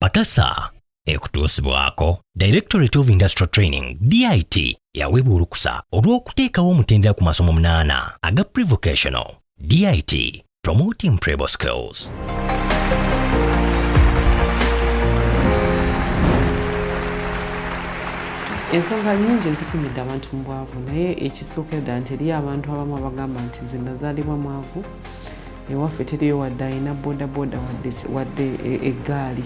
Pakasa ekutuusibwako Directorate of Industrial Training DIT yaweebwa olukusa olw'okuteekawo omutendera ku masomo 8 aga pre-vocational DIT promoting pre-vocational skills. Ensonga nnyingi ezikumidde abantu mu bwavu naye ekisookedde nti eriyo abantu abamu abagamba nti nze nazaalibwa mwavu ewaffe teriyo wadde alina bodaboda wadde eggaali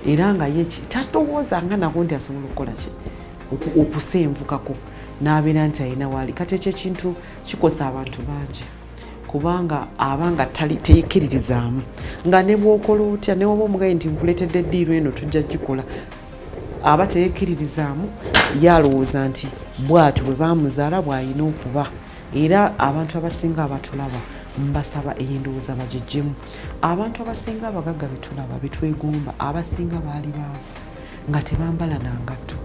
era nga ye tatowoozanga nako nti asobola okukola ki okusenvukako n'abeera nti alina waali kati ekyo ekintu kikosa abantu bangi kubanga abanga teyekkiririzaamu nga ne bw'okola otya ne waba omugaye nti nkuleetedde eddiiru eno tujja gikola aba teyekkiririzaamu yalowooza nti bw'atyo bwe baamuzaala bw'alina okuba era abantu abasinga abatulaba mbasaba endowooza bagiggyemu. Abantu abasinga abagagga betulaba betwegomba abasinga baali baavu nga tebambala na ngatto.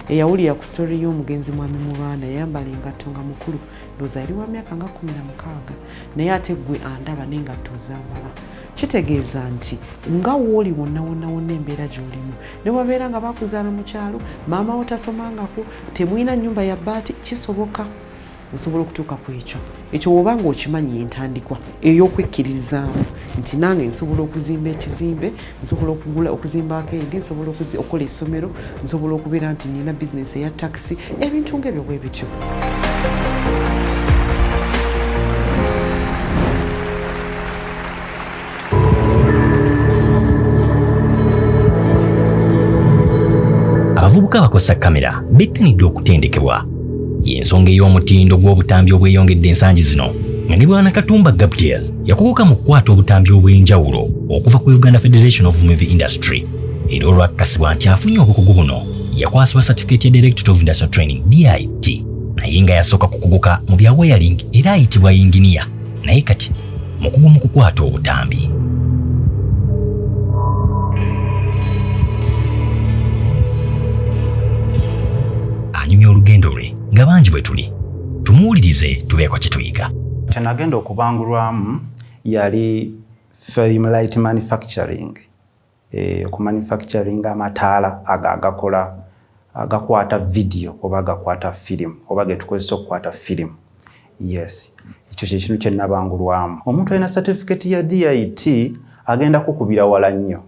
Eyawulira ku stori y'omugenzi mwami mu Rwanda yayambala engatto nga mukulu ndowooza yali wa myaka nga 16 naye ate ggwe andaba n'engatto zambala. Kitegeeza nti nga wooli wonna embeera gy'olimu ne wabeera nga bakuzaala mu kyalo maama wo tasomangako temulina nnyumba ya bbaati kisoboka osobola okutuuka ku ekyo woba nga okimanyi entandikwa ey'okwekkiririzaamu nti nange nsobola okuzimba ekizimbe nsobola okuzimba akendi nsobola okukola essomero nsobola okubeera nti nina bizinesi eya takisi ebintu ng'ebyo bwe bityo. Abavubuka bakosa kamera bettanidde okutendekebwa y'ensonga ey'omutindo gw'obutambi obweyongedde ensangi zino nga ne bwana Katumba Gabriel yakuguka mu kukwata obutambi obw'enjawulo okuva ku Uganda Federation of Movie Industry era olwakakasibwa nti afunye obukugu buno yakwasibwa certificate ya Directorate of Industrial Training DIT naye nga yasooka kukuguka mu bya wiring era ayitibwa yinginiya naye kati mukugu mu kukwata obutambi. Anyumya olugendo lwe nga bangi bwe tuli tumuwulirize tubeeko kye tuyiga. Kyenagenda okubangulwamu yali film light manufacturing, okumanufacturing amataala agakwata video oba agakwata film oba getukozesa okukwata film. Yes, ekyo kye kintu kye nabangulwamu. Omuntu alina certificate ya DIT agenda kukubira wala nnyo.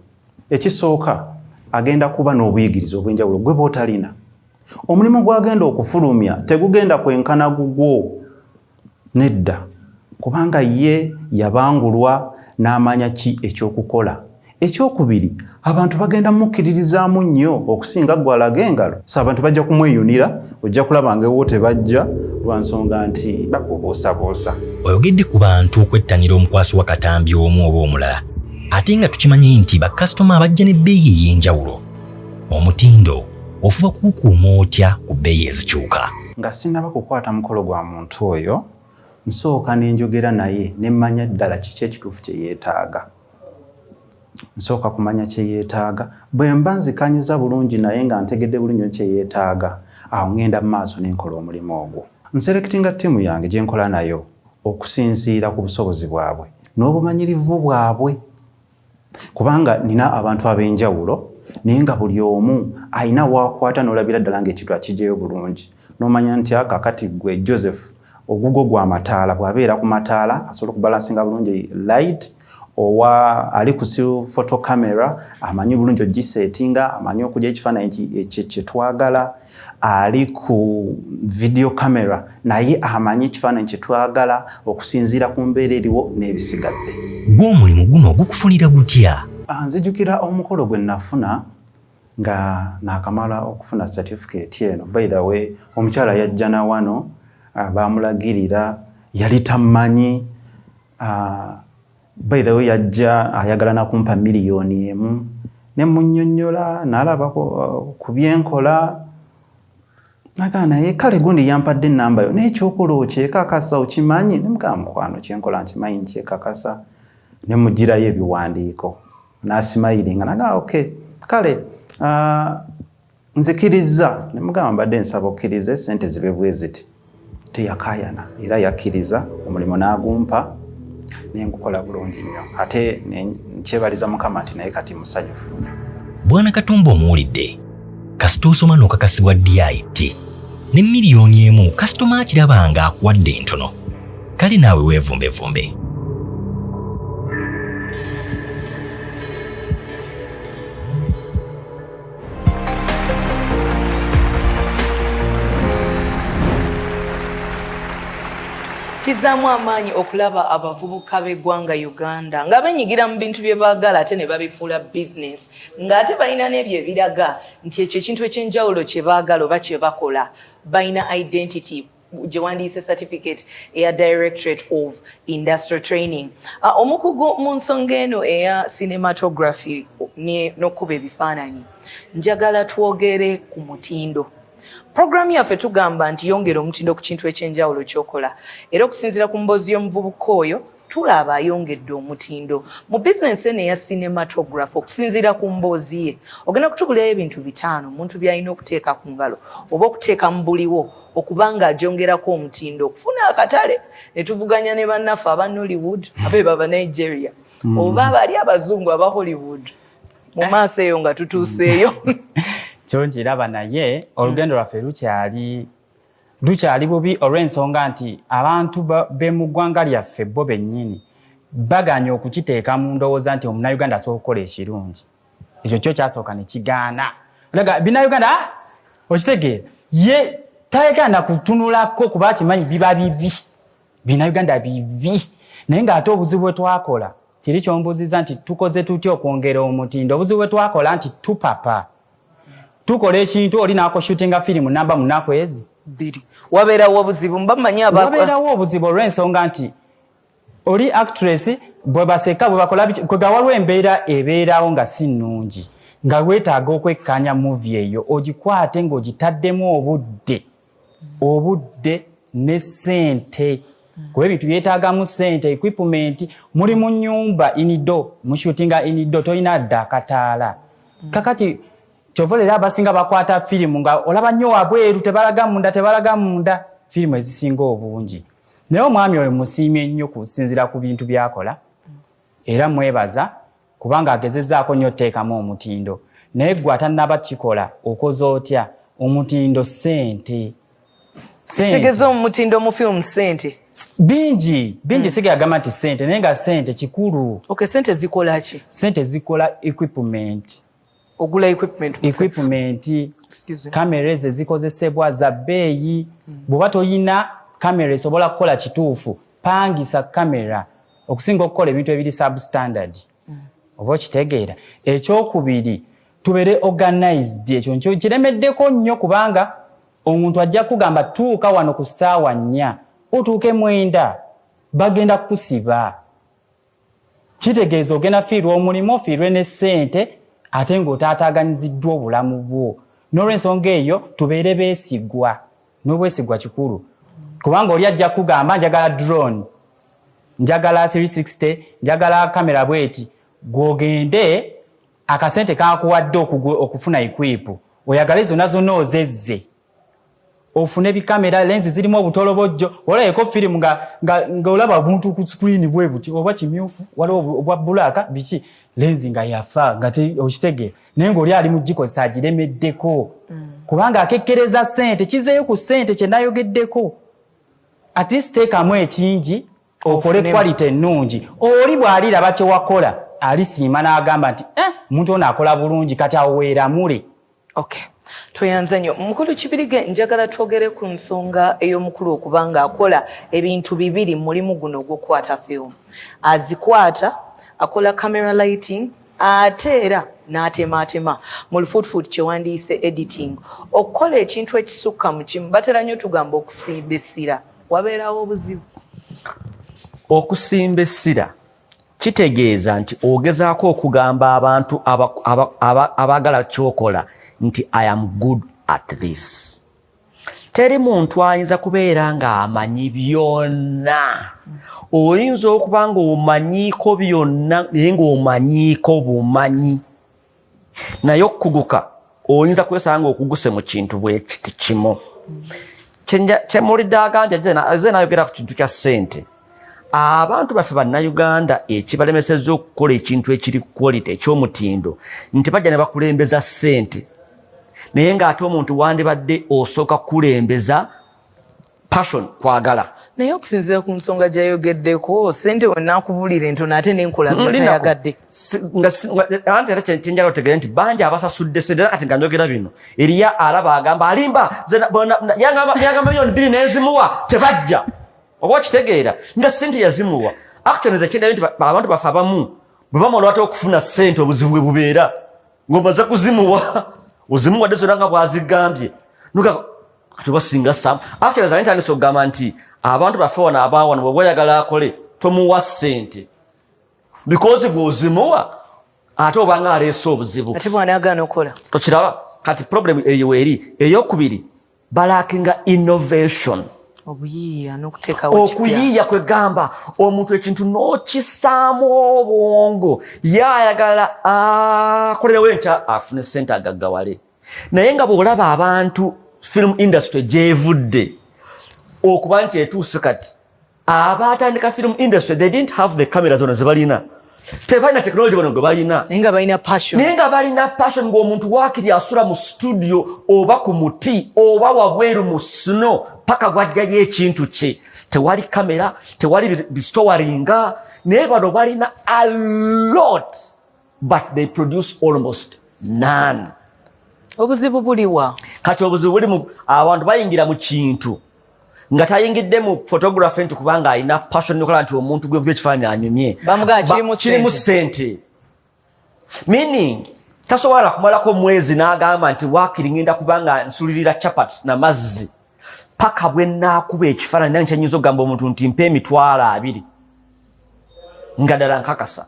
Ekisooka agenda kuba n'obuyigiriza obw'enjawulo gwe b'otalina. Omulimu gwagenda okufulumya tegugenda kwenkana gugwo nedda kubanga ye yabangulwa n'amanya ki ekyokukola. Ekyokubiri abantu bagenda mukkiririzaamu nnyo okusinga gwalaga engalo so abantu bajja kumweyunira ojja kulaba ngaewo tebajja lwa nsonga nti bakubuusaboosa. Oyogedde ku bantu okwettanira omukwasi wa katambi omu oba omulala ate nga tukimanyi nti bakasitoma abajja n'ebbeeyi ey'enjawulo. Omutindo ofuba kukuuma otya ku bbeeyi ezikyuka? Nga sinnaba kukwata mukolo gwa muntu oyo nsooka n'enjogera naye ne mmanya ddala kiki ekituufu kye yeetaaga. Nsooka kumanya kye yeetaaga bwe mba nzikanyiza bulungi naye nga ntegedde bulungi kye yeetaaga awo ngenda mu maaso n'enkola omulimu ogwo. Nserekitinga ttiimu yange gye nkola nayo okusinziira ku busobozi bwabwe n'obumanyirivu bwabwe kubanga nina abantu ab'enjawulo naye nga buli omu alina waakwata n'olabira ddala ng'ekintu akigyeyo bulungi n'omanya nti akakati gwe Joseph ogugo gwa mataala bw'abeera ku mataala asobola okubalansinga bulungi light owa ali ku photo camera amanyi bulungi ogisetinga amanyi okugya ekifaananyi kye twagala ali ku video camera naye amanyi ekifaananyi kye twagala okusinziira ku mbeera eriwo n'ebisigadde. Gw'omulimu guno gukufunira gutya? Nzijukira omukolo gwe nafuna nga nakamala okufuna certificate eno. By the way, omukyala yajja na wano baamulagirira yali tamanyi. By the way, yajja ayagala na kumpa miliyoni emu ne munnyonnyola n'alaba ku byenkola naga naye kale gundi yampadde ennamba yo n'ekyokola okyekakasa okimanyi ne mugamba mukwano kyenkola nkimanyi nkyekakasa ne mugirayo ebiwandiiko n'asimayiringa naga okay kale nzikiriza ne mugamba mbadde nsaba okkirize sente zibe bwe ziti teyakayana era yakkiriza omulimu n'agumpa nengukola bulungi nnyo ate nkyebaliza Mukama nti naye kati musanyufu nnyo. Bwana Katumba omuwulidde kasita osoma n'okakasibwa DIT ne miliyoni emu kasitoma akiraba nga akuwadde entono kale naawe weevumbevumbe. Kizaamu amaanyi okulaba abavubuka b'eggwanga Uganda nga benyigira mu bintu bye baagala ate ne babifuula business ng'ate balina n'ebyo ebiraga nti ekyo ekintu ekyenjawulo kye baagala oba kye bakola balina identity gye wandiise certificate eya Directorate of Industrial Training. Omukugu mu nsonga eno eya cinematography n'okuba ebifaananyi njagala twogere ku mutindo. Programu yaffe tugamba nti yongera omutindo ku kintu ekyenjawulo ky'okola era okusinziira ku mboozi y'omuvubuka oyo tulaba ayongedde omutindo mu bizinensi eno eya cinematography. Okusinziira ku mboozi ye ogenda kutugulirayo ebintu 5 omuntu by'alina okuteeka ku ngalo oba okuteeka mu buliwo okuba nga agyongerako omutindo okufuna akatale ne tuvuganya ne bannaffe aba Nollywood abe baba Nigeria oba bali abazungu aba Hollywood mu maaso eyo nga tutuuseeyo. Kyonjiraba naye olugendo lwaffe lukyali bubi olw'ensonga nti abantu be mu ggwanga lyaffe bo bennyini baganya okukiteeka mu ndowooza nti omunnayuganda asobola okukola ekirungi. Ekyo kyo kyasooka ne kigaana. Olaga binnayuganda okitegeera ye tayagana kutunulako kuba akimanyi biba bibi. Binnayuganda bibi. Naye ng'ate obuzibu bwe twakola kiri kyombuuziza nti tukoze tutya okwongera omutindo. Obuzibu bwe twakola nti tupapa. Tukola ekintu oli naako shootinga firimu namba mu nnaku ezi 2. Wabeerawo obuzibu mbamanyi wabeerawo obuzibu olw'ensonga nti oli actress bwe baseka bwe bakola kwega waliwo embeera ebeerawo nga si nnungi nga weetaaga okwekkanya movie eyo ogikwate ng'ogitaddemu obudde ne ssente kuba ebintu byetaagamu ssente equipment muli mu nnyumba inido mu shootinga inido tolina dda akataala kakati kyovolera abasinga bakwata firimu nga olaba nnyo wabweru tebalaga munda firimu ezisinga obungi. Naye omwami oyo musiimye nnyo kusinzira ku bintu byakola era mwebaza kubanga agezezzaako nnyo otteekamu omutindo. Naye gwe atannaba kikola okoze otya? Omutindo ssente. Sigeza omutindo mu firimu ssente bingi sigagamba nti ssente naye nga ssente kikulu. Okay, ssente zikola ki? Ssente zikola equipment. Ogula equipment. Kamera ezikozesebwa za bbeeyi. Bw'oba toyina kamera esobola kukola kituufu pangisa kamera okusinga okukola ebintu ebiri substandard. Oba okitegeera. Ekyokubiri tubeere organized. Ekyo kiremeddeko nnyo kubanga omuntu ajja kugamba tuuka wano ku ssaawa 4 otuuke 9 bagenda kukusiba. Kitegeeza ogenda fiirwa omulimu ofiirwe ne ssente ate ng'otaataaganyiziddwa obulamu bwo. N'olw'ensonga eyo tubeere beesigwa. N'obwesigwa kikulu. Kubanga oli ajja kugamba njagala drone, njagala 360, njagala kamera bweti. Gw'ogende akasente kakuwadde okufuna equip. Oyagala zonna zonna ozezze. Ofune bikamera lenzi zirimu obutolobojjo. Olabyeko firimu nga olaba obuntu ku screen bwe buti oba kimyufu waliwo obwa bulaka biki lenzi nga yafa nga okitegeera naye ng'oli ali mu gikozesa agiremeddeko kubanga akekkereza ssente kizeeyo ku ssente kye nayogeddeko. At least teekamu ekingi okole quality ennungi. Oli bw'aliraba kye wakola alisiima n'agamba nti omuntu ono akola bulungi kati aweeramule. Okay. Toyanza nnyo mukulu Kibirige njagala twogere ku nsonga ey'omukulu okubanga akola ebintu 2 mulimu guno ogw'okukwata film. Azikwata akola camera lighting ate era n'atemaatema mu lufuutufuutu kye wandiise editing. Okukola ekintu ekisukka mu kimu batera nnyo tugamba okusimba essira. Wabeerawo obuzibu? Okusimba essira kitegeeza nti ogezaako okugamba abantu abaagala kyokola nti I am good at this. Teri muntu ayinza kubeera nga amanyi byonna. Oyinza okuba nga omanyiiko byonna naye ng'omanyiiko bumanyi. Naye okuguka oyinza kwesanga okuguse mu kintu bwe kiti kimu. Kye mulidde agambye ze nayogera ku kintu kya ssente. abantu baffe bannayuganda ekibalemesezza okukola ekintu ekiri quality eky'omutindo nti bajja ne bakulembeza ssente naye ng'ate omuntu wandibadde osooka kulembeza passion kwagala naye okusinziira ku nsonga gy'ayogeddeko ssente wennaakubulira entono ate n'enkola byatayagadde anti era kyenjala otegere nti bangi abasasudde ssente era kati nga njogera bino eriya alaba agamba alimba yagamba miliyoni 2 n'ezimuwa tebajja oba okitegeera nga ssente yazimuwa actually nze kyendabye nti abantu bafe abamu bwe bamala ate okufuna ssente obuzibu bwe bubeera ng'omaze kuzimuwa ozimuwadde zonna nga bwazigambye kati basinga samu actually za ntandise okugamba nti abantu baffe wano abawano bwe bweyagala akole tomuwa ssente because bw'ozimuwa ate obanga aleese obuzibu ate bw'anaagaana okukola tokiraba kati problem eyo weeri eyokubiri balakinga innovation obuyiiya n'okuteekawo okuyiiya kwegamba omuntu ekintu n'okisaamu obwongo yaayagala akolerewo enkya afune ssente agaggawale naye nga bw'olaba abantu film industry gyevudde okuba nti etuuse kati abaatandika film industry they didn't have the camera zona zebalina tebalina technology bono gwe balina naye nga balina passion ng'omuntu waakiri asula mu studio oba ku muti oba wabweru mu snow paka gwajjayo ekintu kye tewali kamera tewali bistowaringa naye bano balina a lot but they produce almost none. Obuzibu buliwa kati obuzibu buli mu abantu bayingira mu kintu nga tayingidde mu photography nti kubanga alina passion yokola nti omuntu gwe kubekifaanyi anyumye kirimu ssente meaning tasobola kumalako mwezi n'agamba nti waakiri ngenda kubanga nsulirira chapati na mazzi paka bwe naakuba ekifaananyi nange kyenyinza okugamba omuntu nti mpa $20,000 nga ddala nkakasa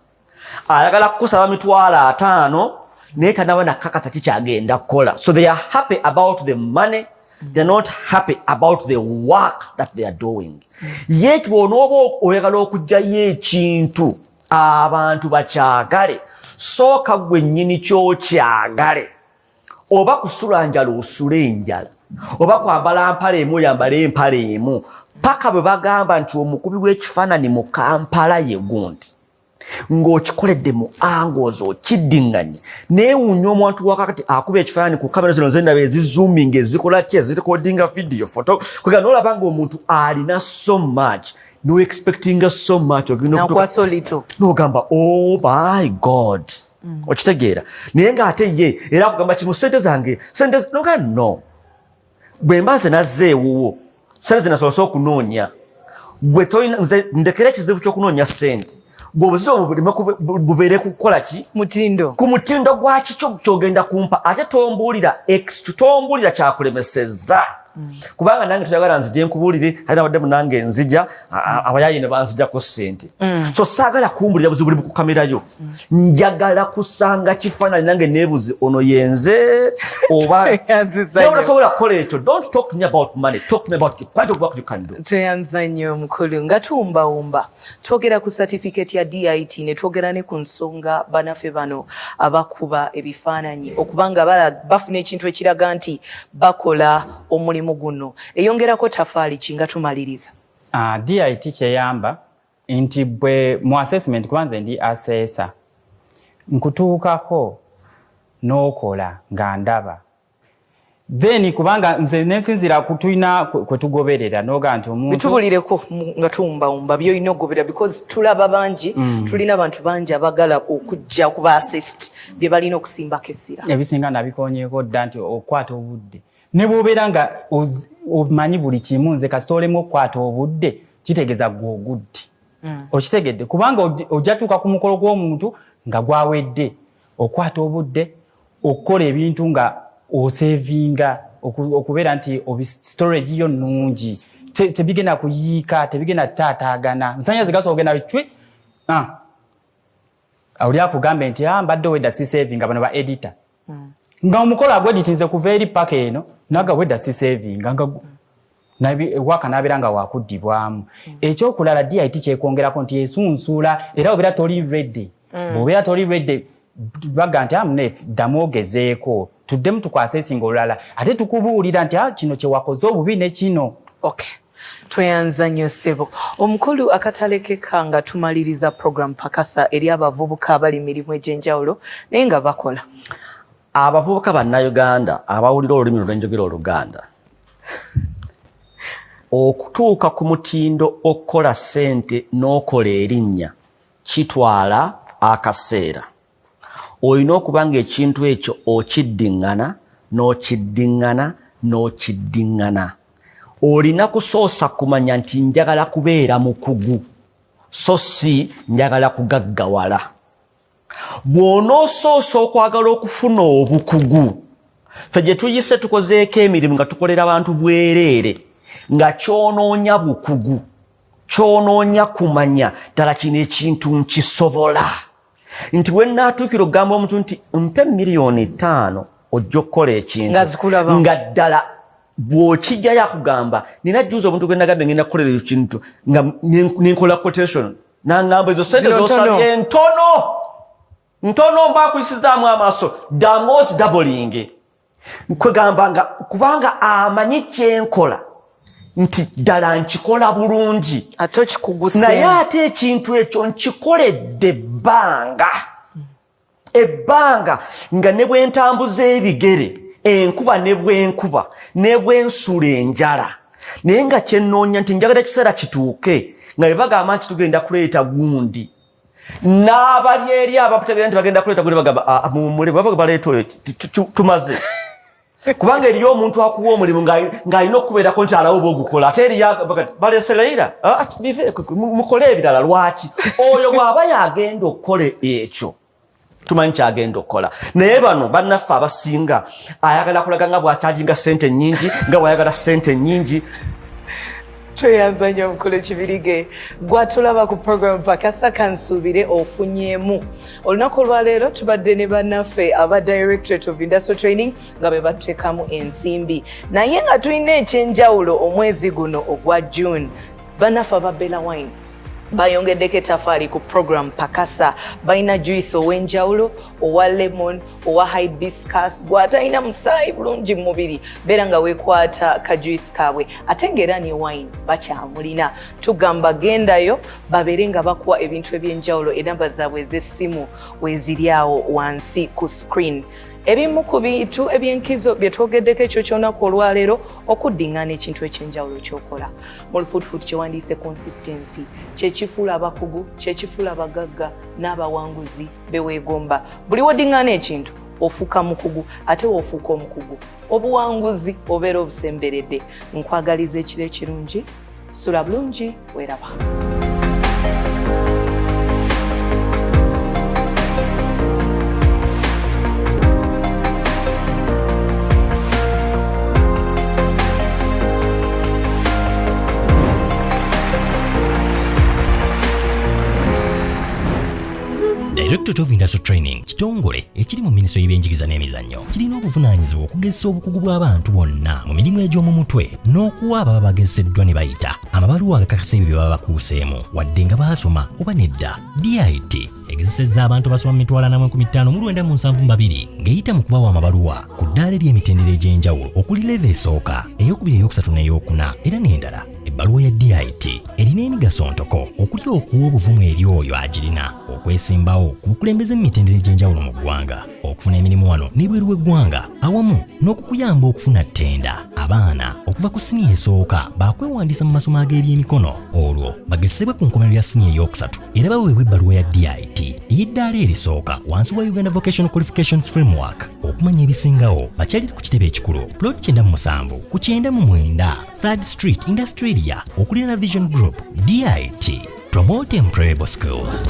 ayagala kukusaba $50,000 naye tanaba nakakasa kikyagenda kukola so they are happy about the money they're not happy about the work that they are doing yet bw'onooba oyagala okugyayo ekintu abantu bakyagale sooka gwe nnyini kyokyagale oba kusula njala osule enjala oba kwambala mpale emu oyambale empale emu paka bwe bagamba nti omukubi w'ekifaananyi mu Kampala ye gundi ng'okikoledde mu angles okiddiŋŋanye neewuunya omuntu wakakati akuba ekifaananyi ku kamera zino zendaba ezizooming ezikola ki ezirikodinga video photo kwega n'olaba ng'omuntu alina so much no expectinga so much n'ogamba oh my god okitegeera naye ng'ate ye era akugamba kimu ssente zange noga no bwe mba nze nazzeewuwo ssente zinasobose okunoonya gwe tolina nze ndekera ekizibu ky'okunoonya ssente bw'obuzibu bubeere kukola ki ku mutindo gwaki kyogenda kumpa ate tombuulira tombuulira kyakulemesezza kubanga nange toyagala nzijje nkubuulire ate nabadde munange nzija abayayi ne banzijjako ssente so saagala kumbulira buzibu buli ku kamerayo njagala kusanga kifaananyi nange neebuze ono yenze oba onasobola kukola ekyo don't talk to me about money talk to me about the quality of work you can do tweyanza nnyo omukulu nga tuwumbawumba twogera ku certificate ya DIT ne twogera ne ku nsonga banaffe bano abakuba ebifaananyi okubanga bafuna ekintu ekiraga nti bakola omulimu guno eyongerako tafaali kinga tumaliriza DIT kyeyamba nti bwe mu assessment kubanze ndi assessor nkutuukako n'okola nga ndaba then kubanga nze nesinzira kutulina kwe tugoberera noga nti omuntu bitubulireko nga tuwumbawumba by'olina okugoberera because tulaba bangi tulina abantu bangi abagala okujja okuba assist bye balina okusimbako essira ebisinga nabikonyeeko dda nti okwata obudde ne bw'obeera nga omanyi buli kimu nze kasitolemu okukwata obudde kitegeeza gw'ogudde okitegedde kubanga ojja tuuka ku mukolo gw'omuntu nga gwawedde okwata obudde okukola ebintu nga osevinga okubeera nti storage yo nnungi tebigenda kuyiika tebigenda taataagana nsanyaze gasobola ogenda cwe oli akugambe nti mbadde wedda si savinga bano ba editor nga omukolo agweditinze kuva eri paka eno naga wedda si savinga waka nabeera nga wakuddibwamu ekyokulala DIT kyekwongerako nti esunsuula era obeera toli ready bw'obeera toli ready baga nti amnef ddamu ogezeeko tuddemu tukwasesinga olulala ate tukubuulira nti kino kyewakoze obubi ne kino Tweyanza nnyo ssebo. Omukulu akatalekeka nga tumaliriza program Pakasa eri abavubuka abali mirimu egy'enjawulo naye nga bakola. Abavubuka bannayuganda abawulira olulimi olw'enjogera Oluganda okutuuka ku mutindo okukola ssente n'okola erinnya kitwala akaseera. Olina okuba nga ekintu ekyo okiddiŋŋana n'okiddiŋŋana. Olina kusoosa kumanya nti njagala kubeera mukugu so si njagala kugaggawala. Bw'onoosoosa okwagala okufuna obukugu, ffe gye tuyise tukozeeko emirimu nga tukolera abantu bwereere nga kyonoonya bukugu, kyonoonya kumanya ddala kino ekintu nkisobola. Nti bwe nnaatuukira okugamba omuntu nti mpe $5,000,000 ojja okukola ekintu nga ddala bw'okijjayo akugamba nina jjuuza omuntu gwe nagambye ngenda kukolera ekintu nga ninkola quotation n'angamba ezo sente z'osabye ntono mba nkuyisizaamu amaaso damos doubling. Nkwegamba nga kubanga amanyi kyenkola nti ddala nkikola bulungi naye ate ekintu ekyo nkikoledde ebbanga nga ne bwe ntambuza ebigere enkuba ne bwenkuba ne bwensula enjala naye nga kyennoonya nti njagala ekiseera kituuke nga bwe bagamba nti tugenda kuleeta gundi n'abali eri abakutegeera nti bagenda kuleeta gundi bagamba mumule baba baleeta oyo tumaze kubanga eriyo omuntu akuwa omulimu ng'alina okubeerako nti alawo oba ogukola ate baleese Leillah mukole ebirala lwaki oyo bw'aba yagenda okukola ekyo tumanyi kyagenda okukola. Naye bano bannaffe abasinga ayagala kulaga nga bw'atajinga ssente nnyingi nga bw'ayagala ssente nnyingi. Tweyanza nnyo omukulu Kibirige. Gwatulaba ku program Pakasa kansuubire ofunyeemu. Olunaku olwaleero tubadde ne bannaffe aba Directorate of Industrial Training nga be bateekamu ensimbi. Naye nga tulina ekyenjawulo omwezi guno ogwa June. Bannaffe aba Bella Wine bayongeddeko etafaali ku program Pakasa. Balina juice ow'enjawulo, owa lemon, owa hibiscus. Bw'atalina musaayi bulungi mu mubiri beera nga weekwata ka juice kaabwe ate ng'era ne wine bakyamulina. Tugamba gendayo babeere nga bakuwa ebintu eby'enjawulo enamba zaabwe ez'essimu weeziri awo wansi ku screen. Ebimu ku bintu eby'enkizo bye twogeddeko ekyo ky'olunaku olwaleero okuddiŋŋana ekintu ekyenjawulo ky'okola. Mu lufuutufuutu kye wandiise consistency kyekifuula abakugu, kyekifuula abagagga n'abawanguzi beweegomba. Buli woddiŋŋana ekintu ofuuka mukugu ate w'ofuuka omukugu obuwanguzi obeera obusemberedde. Nkwagaliza ekiro ekirungi, sula bulungi, weeraba. Directorate of Industrial Training kitongole ekiri mu Minisitule y'ebyenjigiriza n'emizannyo kirina obuvunaanyizibwa okugezesa obukugu bw'abantu bonna mu mirimu egy'omu mutwe n'okuwa ababa bagezeseddwa ne bayita amabaluwa agakakasa ebyo bye baba bakuuseemu wadde nga baasoma oba nedda. DIT egezesezza abantu basoma mu 45,972 ng'eyita mu kubawa amabaluwa ku ddaala ery'emitendera egy'enjawulo okuli level esooka, eyokubiri, eyokusatu n'eyokuna era n'endala. Ebbaluwa ya DIT erina emigaso ntoko okuli okuwa obuvumu eri oyo agirina, okwesimbawo ku bukulembeze mu mitendera egy'enjawulo mu ggwanga, okufuna emirimu wano n'ebweru w'eggwanga awamu n'okukuyamba okufuna ttenda. Abaana okuva ku siniya esooka bakwewandiisa mu masomo ag'ebyemikono olwo bagezesebwe ku nkomerero ya siniya ey'okusatu era baweebwa ebbaluwa ya DIT ey'eddaala erisooka wansi wa Uganda Vocational Qualifications Framework. Okumanya ebisingawo bakyalira ku kitebe ekikulu plot 97 ku 99 3rd Street Industrialia okulira Vision Group. DIT, promote employable skills.